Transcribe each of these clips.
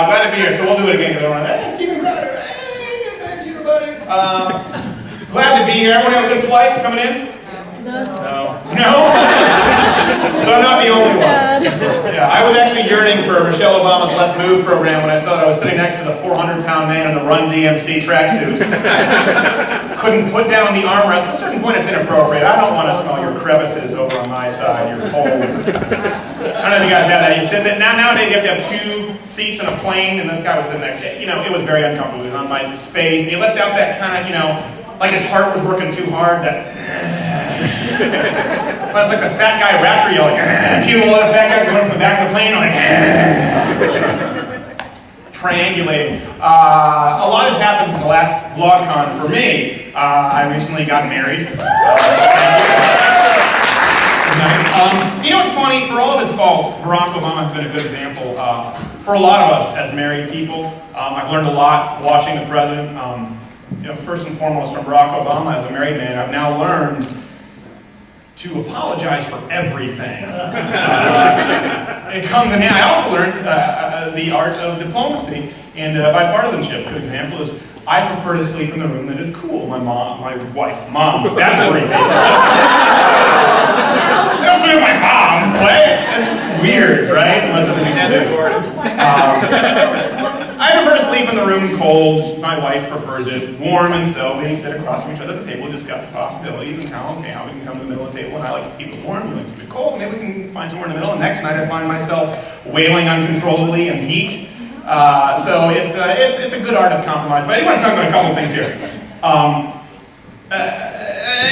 Glad to be here. So we'll do it again because everyone, hey, Stephen Crowder. Hey, thank you, buddy. Glad to be here. Everyone have a good flight coming in? No. No? So I'm not the only one. Yeah, I was actually yearning for Michelle Obama's Let's Move program when I saw that I was sitting next to the 400-pound man in the Run DMC tracksuit. Couldn't put down the armrest. At a certain point it's inappropriate. I don't want to smell your crevices over on my side, your folds. I don't know if you guys have that. You sit there. Nowadays you have to have 2 seats in a plane, and this guy was sitting next to, it was very uncomfortable. He was on my space, and he let out that kind of, like his heart was working too hard, that so it's like the fat guy raptor yell, like, people, the fat guys going from the back of the plane, like, triangulating. A lot has happened since the last BLOGCON for me. I recently got married. Nice. It's funny, for all of his faults, Barack Obama has been a good example. For a lot of us as married people, I've learned a lot watching the president. First and foremost from Barack Obama as a married man, I've now learned to apologize for everything. I also learned the art of diplomacy and bipartisanship. A good example is I prefer to sleep in the room that is cool. My wife, that's where he made it. Don't sleep with my mom, what? That's weird, right? Unless I prefer to sleep in the room cold. My wife prefers it warm, and so we sit across from each other at the table and discuss the possibilities and how we can come to the middle of the table. And I like to keep it warm, you like to keep it cold, maybe we can find somewhere in the middle. And next night I find myself wailing uncontrollably in heat. So it's a good art of compromise. But I do want to talk about a couple of things here.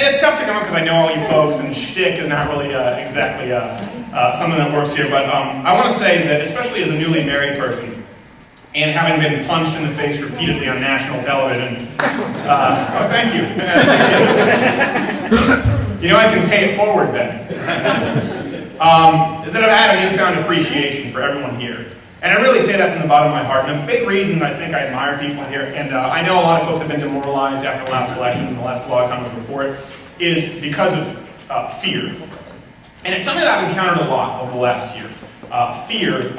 It's tough to come up because I know all you folks, and shtick is not really exactly something that works here. But I want to say that, especially as a newly married person, and having been punched in the face repeatedly on national television, thank you. I can pay it forward then. That I've had a newfound appreciation for everyone here. And I really say that from the bottom of my heart. And a big reason I think I admire people here, and I know a lot of folks have been demoralized after the last election and the last BLOGCON was before it, is because of fear. And it's something that I've encountered a lot over the last year. Fear.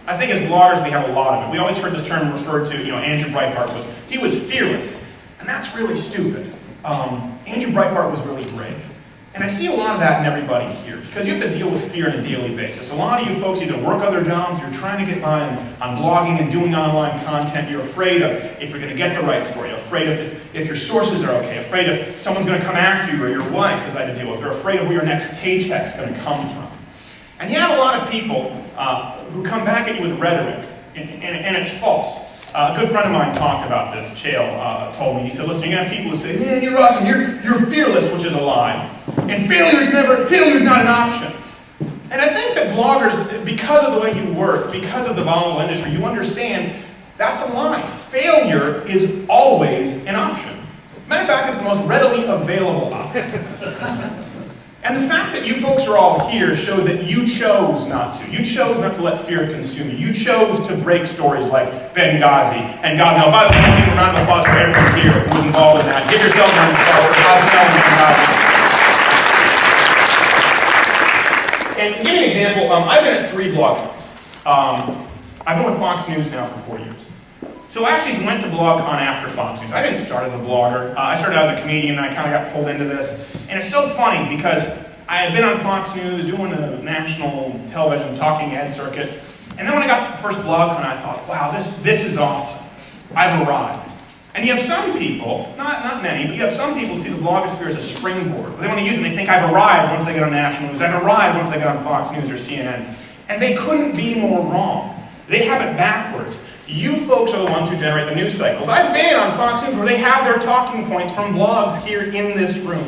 I think as bloggers we have a lot of it. We always heard this term referred to, Andrew Breitbart he was fearless. And that's really stupid. Andrew Breitbart was really brave. And I see a lot of that in everybody here, because you have to deal with fear on a daily basis. A lot of you folks either work other jobs, you're trying to get by on blogging and doing online content, you're afraid of if you're going to get the right story, you're afraid of if your sources are okay, afraid if someone's going to come after you or your wife, as I had to deal with, they're afraid of where your next paycheck's going to come from. And you have a lot of people who come back at you with rhetoric, and it's false. A good friend of mine talked about this, Chael, told me. He said, listen, you're going to have people who say, man, you're awesome, you're fearless, which is a lie. And failure's not an option. And I think that bloggers, because of the way you work, because of the volatile industry, you understand that's a lie. Failure is always an option. Matter of fact, it's the most readily available option. And the fact that you folks are all here shows that you chose not to. You chose not to let fear consume you. You chose to break stories like Benghazi and Gaza. Now, by the way, I want to give a round of applause for everyone here who was involved in that. Give yourself a round of applause for Gaza and Benghazi. And to give you an example, I've been at 3 BLOGCONs. I've been with Fox News now for 4 years. So I actually went to BLOGCON after Fox News. I didn't start as a blogger. I started out as a comedian, and I kind of got pulled into this. And it's so funny because I had been on Fox News doing a national television talking head circuit. And then when I got to the first BLOGCON, I thought, wow, this is awesome. I've arrived. And you have some people, not many, but you have some people who see the blogosphere as a springboard. They want to use it, and they think I've arrived once they get on national news. I've arrived once they get on Fox News or CNN. And they couldn't be more wrong. They have it backwards. You folks are the ones who generate the news cycles. I've been on Fox News where they have their talking points from blogs here in this room.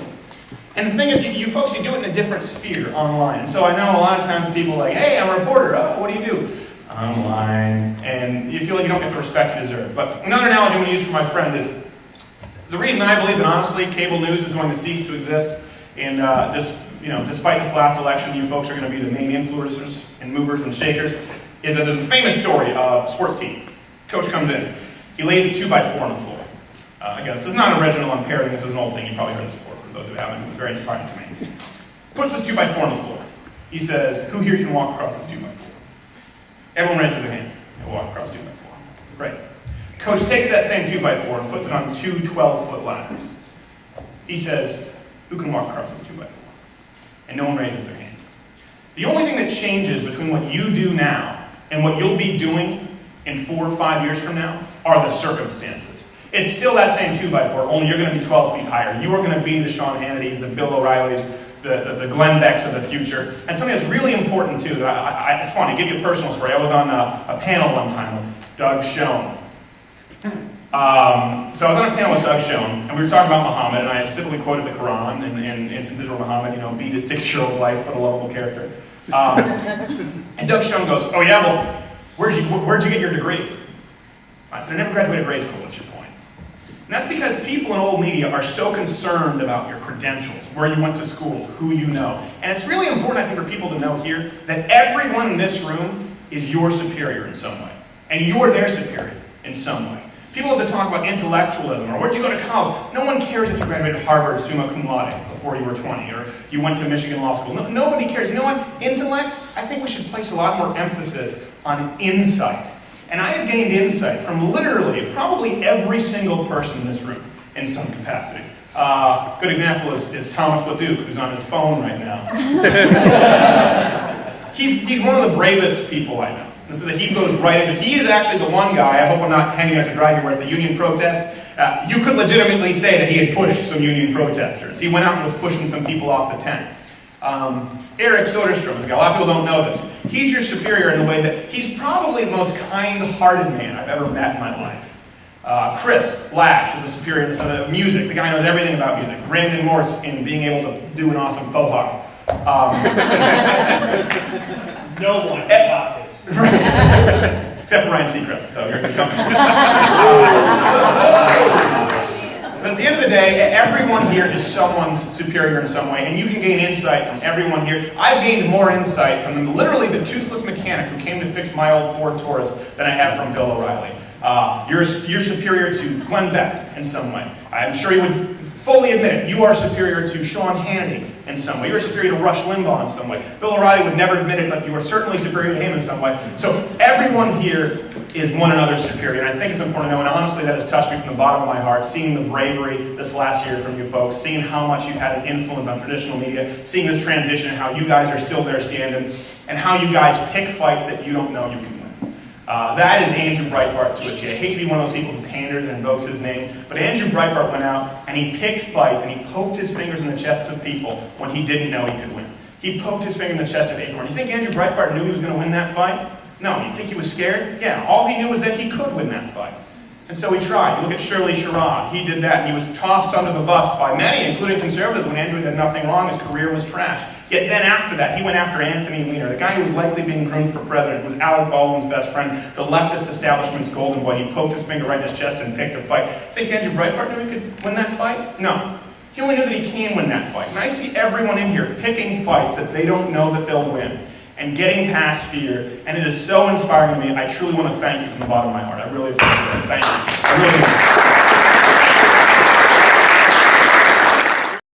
And the thing is, you folks, you do it in a different sphere online. And so I know a lot of times people are like, hey, I'm a reporter. Oh, what do you do? Online. And you feel like you don't get the respect you deserve. But another analogy I'm going to use for my friend is, the reason I believe that honestly cable news is going to cease to exist, and despite this last election, you folks are going to be the main influencers and movers and shakers, is that there's a famous story of a sports team. Coach comes in. He lays a 2x4 on the floor. Again, this is not original. I'm parroting. This is an old thing. You've probably heard this before. For those who haven't, it was very inspiring to me. Puts this 2x4 on the floor. He says, who here can walk across this 2x4? Everyone raises their hand. He'll walk across 2x4. Right. Coach takes that same 2x4 and puts it on two 12-foot ladders. He says, who can walk across this 2x4? And no one raises their hand. The only thing that changes between what you do now and what you'll be doing in 4 or 5 years from now are the circumstances. It's still that same 2x4, only you're going to be 12 feet higher. You are going to be the Sean Hannitys, the Bill O'Reillys, the Glenn Becks of the future. And something that's really important too, it's funny, to give you a personal story. I was on a panel one time with Doug Schoen. So I was on a panel with Doug Schoen, and we were talking about Muhammad, and I specifically quoted the Quran and instances where Muhammad, beat his 6-year-old wife with a lovable character. And Doug Schoen goes, oh yeah, well, where'd you get your degree? I said, I never graduated grade school. What's your point? And that's because people in old media are so concerned about your credentials, where you went to school, who you know. And it's really important, I think, for people to know here that everyone in this room is your superior in some way. And you're their superior in some way. People have to talk about intellectualism, or where'd you go to college? No one cares if you graduated Harvard summa cum laude before you were 20, or you went to Michigan Law School. Nobody cares. You know what? Intellect, I think we should place a lot more emphasis on insight. And I have gained insight from literally, probably every single person in this room in some capacity. Good example is Thomas LeDuc, who's on his phone right now. He's one of the bravest people I know. And so that he goes right into, he is actually the one guy, I hope I'm not hanging out to dry here, where at the union protest, you could legitimately say that he had pushed some union protesters. He went out and was pushing some people off the tent. Eric Soderstrom, a lot of people don't know this. He's your superior in the way that he's probably the most kind-hearted man I've ever met in my life. Chris Lash is a superior in the music. The guy knows everything about music. Brandon Morse in being able to do an awesome faux hawk. No one can top this. Except for Ryan Seacrest, so you're in good company. But at the end of the day, everyone here is someone's superior in some way, and you can gain insight from everyone here. I've gained more insight from literally the toothless mechanic who came to fix my old Ford Taurus than I have from Bill O'Reilly. You're superior to Glenn Beck in some way. I'm sure you would fully admit it. You are superior to Sean Hannity in some way. You're superior to Rush Limbaugh in some way. Bill O'Reilly would never admit it, but you are certainly superior to him in some way. So everyone here is one another's superior, and I think it's important to know, and honestly that has touched me from the bottom of my heart, seeing the bravery this last year from you folks, seeing how much you've had an influence on traditional media, seeing this transition, how you guys are still there standing, and how you guys pick fights that you don't know you can win. That is Andrew Breitbart to a T. I hate to be one of those people who panders and invokes his name, but Andrew Breitbart went out and he picked fights and he poked his fingers in the chests of people when he didn't know he could win. He poked his finger in the chest of Acorn. You think Andrew Breitbart knew he was going to win that fight? No. You think he was scared? Yeah. All he knew was that he could win that fight. And so he tried. You look at Shirley Sherrod. He did that. He was tossed under the bus by many, including conservatives, when Andrew did nothing wrong. His career was trashed. Yet then after that, he went after Anthony Weiner, the guy who was likely being groomed for president, who was Alec Baldwin's best friend, the leftist establishment's golden boy. He poked his finger right in his chest and picked a fight. Think Andrew Breitbart knew he could win that fight? No. He only knew that he can win that fight. And I see everyone in here picking fights that they don't know that they'll win, and getting past fear, and it is so inspiring to me. I truly want to thank you from the bottom of my heart. I really appreciate it. Thank you. I really do.